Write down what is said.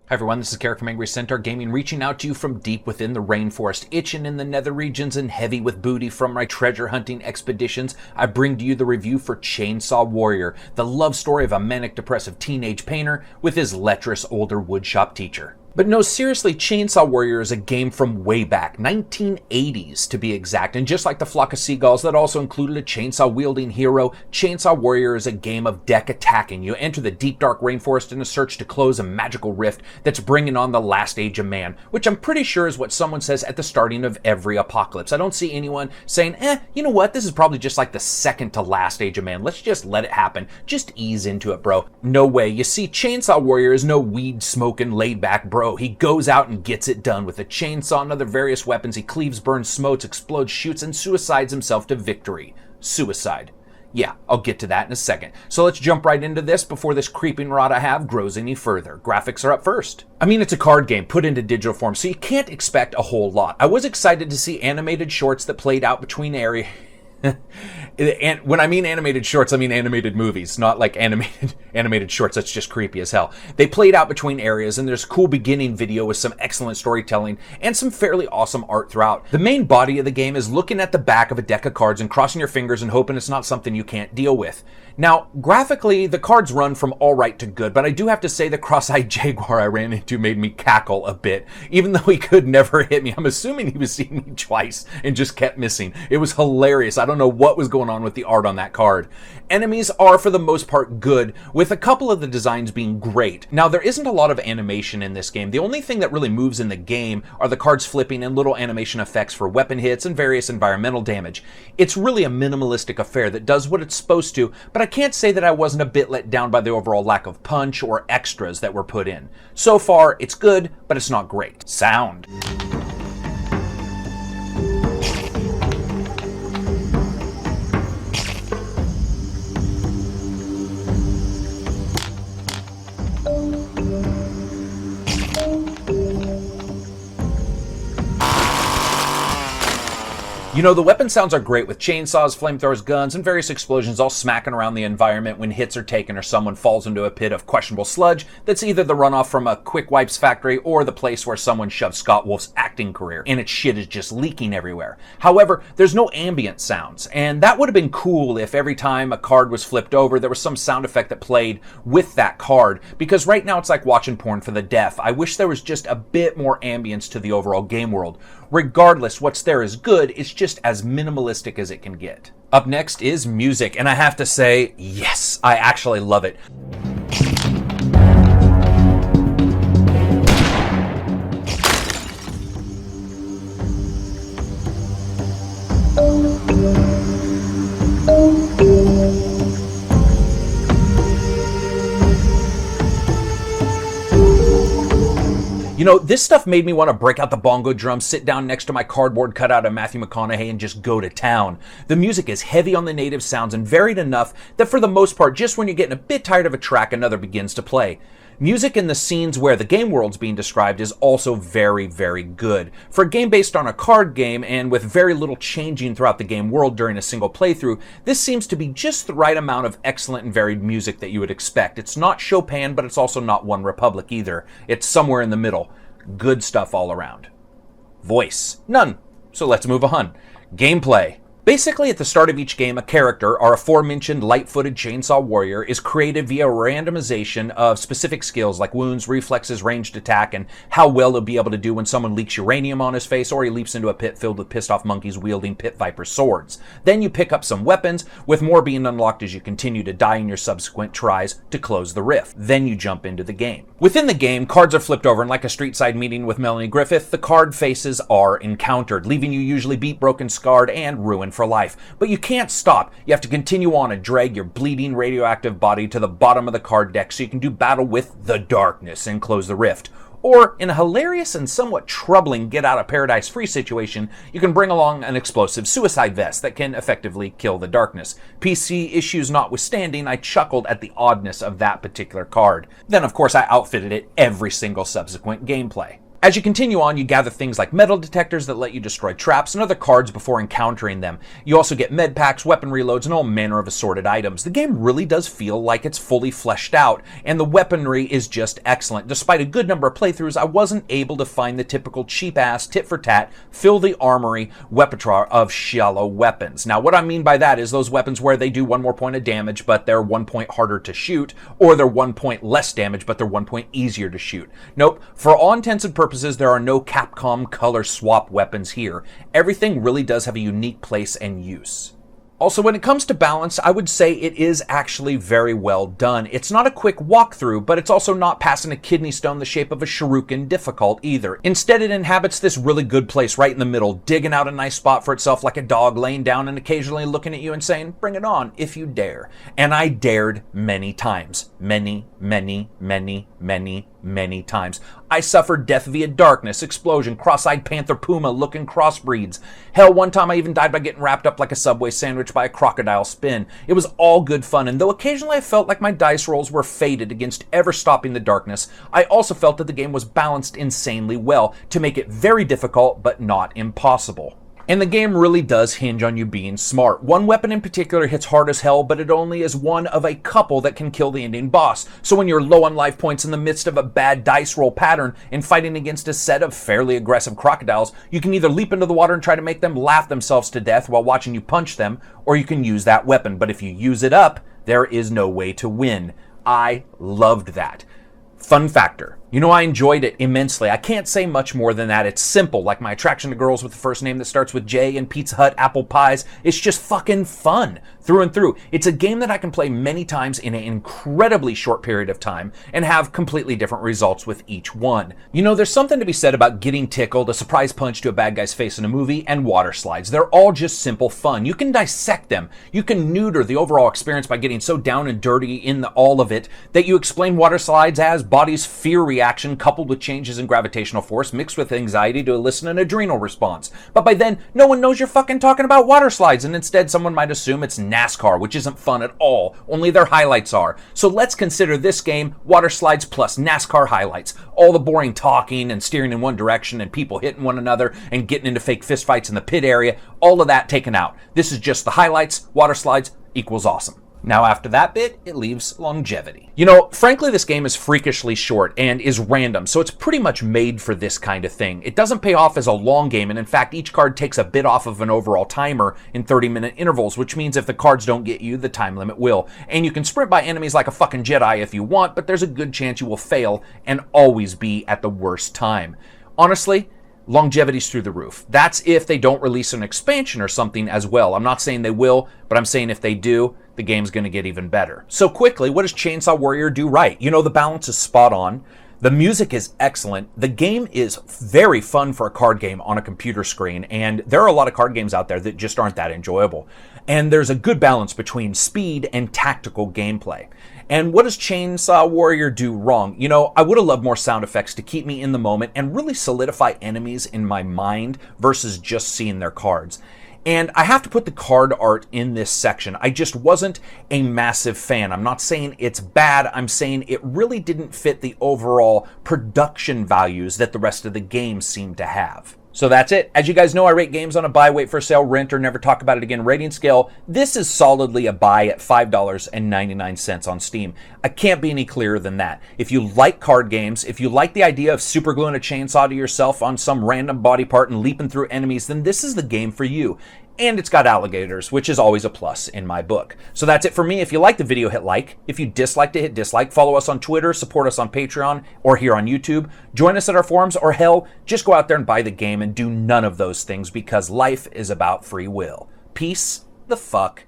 Hi everyone, this is Karak from Angry Centaur Gaming, reaching out to you from deep within the rainforest, itching in the nether regions and heavy with booty from my treasure hunting expeditions. I bring to you the review for Chainsaw Warrior, the love story of a manic depressive teenage painter with his lecherous older woodshop teacher. But no, seriously, Chainsaw Warrior is a game from way back, 1980s to be exact, and just like the Flock of Seagulls that also included a chainsaw-wielding hero, Chainsaw Warrior is a game of deck attacking. You enter the deep dark rainforest in a search to close a magical rift that's bringing on the last age of man, which I'm pretty sure is what someone says at the starting of every apocalypse. I don't see anyone saying, you know what, this is probably just like the second to last age of man, let's just let it happen, just ease into it, bro. No way. You see, Chainsaw Warrior is no weed-smoking, laid-back bro. He goes out and gets it done with a chainsaw and other various weapons. He cleaves, burns, smotes, explodes, shoots, and suicides himself to victory. Suicide. Yeah, I'll get to that in a second. So let's jump right into this before this creeping rot I have grows any further. Graphics are up first. I mean, it's a card game put into digital form, so you can't expect a whole lot. I was excited to see animated shorts that played out between areas. And when I mean animated shorts, I mean animated movies, not like animated shorts. That's just creepy as hell. They played out between areas, and there's a cool beginning video with some excellent storytelling and some fairly awesome art throughout. The main body of the game is looking at the back of a deck of cards and crossing your fingers and hoping it's not something you can't deal with. Now, graphically, the cards run from alright to good, but I do have to say the cross-eyed jaguar I ran into made me cackle a bit. Even though he could never hit me, I'm assuming he was seeing me twice and just kept missing. It was hilarious. I don't know what was going on with the art on that card. Enemies are, for the most part, good, with a couple of the designs being great. Now, there isn't a lot of animation in this game. The only thing that really moves in the game are the cards flipping and little animation effects for weapon hits and various environmental damage. It's really a minimalistic affair that does what it's supposed to, but I can't say that I wasn't a bit let down by the overall lack of punch or extras that were put in. So far, it's good, but it's not great. Sound. You know, the weapon sounds are great with chainsaws, flamethrowers, guns, and various explosions all smacking around the environment when hits are taken or someone falls into a pit of questionable sludge that's either the runoff from a Quick Wipes factory or the place where someone shoved Scott Wolf's acting career, and its shit is just leaking everywhere. However, there's no ambient sounds, and that would have been cool if every time a card was flipped over, there was some sound effect that played with that card, because right now it's like watching porn for the deaf. I wish there was just a bit more ambience to the overall game world. Regardless, what's there is good, it's just as minimalistic as it can get. Up next is music, and I have to say, yes, I actually love it. You know, this stuff made me want to break out the bongo drum, sit down next to my cardboard cutout of Matthew McConaughey, and just go to town. The music is heavy on the native sounds and varied enough that for the most part, just when you're getting a bit tired of a track, another begins to play. Music in the scenes where the game world's being described is also very, very good. For a game based on a card game and with very little changing throughout the game world during a single playthrough, this seems to be just the right amount of excellent and varied music that you would expect. It's not Chopin, but it's also not One Republic either. It's somewhere in the middle. Good stuff all around. Voice. None. So let's move on. Gameplay. Basically, at the start of each game, a character, our aforementioned light-footed chainsaw warrior, is created via randomization of specific skills like wounds, reflexes, ranged attack, and how well he'll be able to do when someone leaks uranium on his face or he leaps into a pit filled with pissed-off monkeys wielding pit viper swords. Then you pick up some weapons, with more being unlocked as you continue to die in your subsequent tries to close the rift. Then you jump into the game. Within the game, cards are flipped over, and like a street-side meeting with Melanie Griffith, the card faces are encountered, leaving you usually beat, broken, scarred, and ruined for life. But you can't stop. You have to continue on and drag your bleeding radioactive body to the bottom of the card deck so you can do battle with the darkness and close the rift. Or, in a hilarious and somewhat troubling get-out-of-paradise-free situation, you can bring along an explosive suicide vest that can effectively kill the darkness. PC issues notwithstanding, I chuckled at the oddness of that particular card. Then, of course, I outfitted it every single subsequent gameplay. As you continue on, you gather things like metal detectors that let you destroy traps and other cards before encountering them. You also get med packs, weapon reloads, and all manner of assorted items. The game really does feel like it's fully fleshed out, and the weaponry is just excellent. Despite a good number of playthroughs, I wasn't able to find the typical cheap-ass, tit-for-tat, fill the armory repertoire of shallow weapons. Now, what I mean by that is those weapons where they do 1 more point of damage, but they're 1 point harder to shoot, or they're 1 point less damage, but they're 1 point easier to shoot. Nope, for all intents and purposes, there are no Capcom color swap weapons here. Everything really does have a unique place and use. Also, when it comes to balance, I would say it is actually very well done. It's not a quick walkthrough, but it's also not passing a kidney stone the shape of a shuriken difficult either. Instead, it inhabits this really good place right in the middle, digging out a nice spot for itself like a dog laying down and occasionally looking at you and saying, "Bring it on, if you dare." And I dared many times. Many times. I suffered death via darkness, explosion, cross-eyed panther puma looking crossbreeds. Hell, one time I even died by getting wrapped up like a Subway sandwich by a crocodile spin. It was all good fun, and though occasionally I felt like my dice rolls were fated against ever stopping the darkness, I also felt that the game was balanced insanely well to make it very difficult but not impossible. And the game really does hinge on you being smart. One weapon in particular hits hard as hell, but it only is one of a couple that can kill the ending boss. So when you're low on life points in the midst of a bad dice roll pattern and fighting against a set of fairly aggressive crocodiles, you can either leap into the water and try to make them laugh themselves to death while watching you punch them, or you can use that weapon. But if you use it up, there is no way to win. I loved that. Fun factor. You know, I enjoyed it immensely. I can't say much more than that. It's simple, like my attraction to girls with the first name that starts with J and Pizza Hut apple pies. It's just fucking fun through and through. It's a game that I can play many times in an incredibly short period of time and have completely different results with each one. You know, there's something to be said about getting tickled, a surprise punch to a bad guy's face in a movie, and water slides. They're all just simple fun. You can dissect them. You can neuter the overall experience by getting so down and dirty in all of it that you explain water slides as body's fear reaction coupled with changes in gravitational force mixed with anxiety to elicit an adrenal response. But by then, no one knows you're fucking talking about water slides, and instead someone might assume it's NASCAR, which isn't fun at all. Only their highlights are. So let's consider this game water slides plus NASCAR highlights. All the boring talking and steering in one direction and people hitting one another and getting into fake fistfights in the pit area, all of that taken out. This is just the highlights. Water slides equals awesome. Now after that bit, it leaves longevity. You know, frankly, this game is freakishly short and is random, so it's pretty much made for this kind of thing. It doesn't pay off as a long game, and in fact, each card takes a bit off of an overall timer in 30-minute intervals, which means if the cards don't get you, the time limit will. And you can sprint by enemies like a fucking Jedi if you want, but there's a good chance you will fail and always be at the worst time. Honestly, longevity's through the roof. That's if they don't release an expansion or something as well. I'm not saying they will, but I'm saying if they do, the game's going to get even better. So quickly, what does Chainsaw Warrior do right? You know, the balance is spot on. The music is excellent. The game is very fun for a card game on a computer screen, and there are a lot of card games out there that just aren't that enjoyable. And there's a good balance between speed and tactical gameplay. And what does Chainsaw Warrior do wrong? You know, I would have loved more sound effects to keep me in the moment and really solidify enemies in my mind versus just seeing their cards. And I have to put the card art in this section. I just wasn't a massive fan. I'm not saying it's bad. I'm saying it really didn't fit the overall production values that the rest of the game seemed to have. So that's it. As you guys know, I rate games on a buy, wait for sale, rent, or never talk about it again rating scale. This is solidly a buy at $5.99 on Steam. I can't be any clearer than that. If you like card games, if you like the idea of supergluing a chainsaw to yourself on some random body part and leaping through enemies, then this is the game for you. And it's got alligators, which is always a plus in my book. So that's it for me. If you like the video, hit like. If you disliked it, hit dislike. Follow us on Twitter, support us on Patreon, or here on YouTube. Join us at our forums, or hell, just go out there and buy the game and do none of those things because life is about free will. Peace the fuck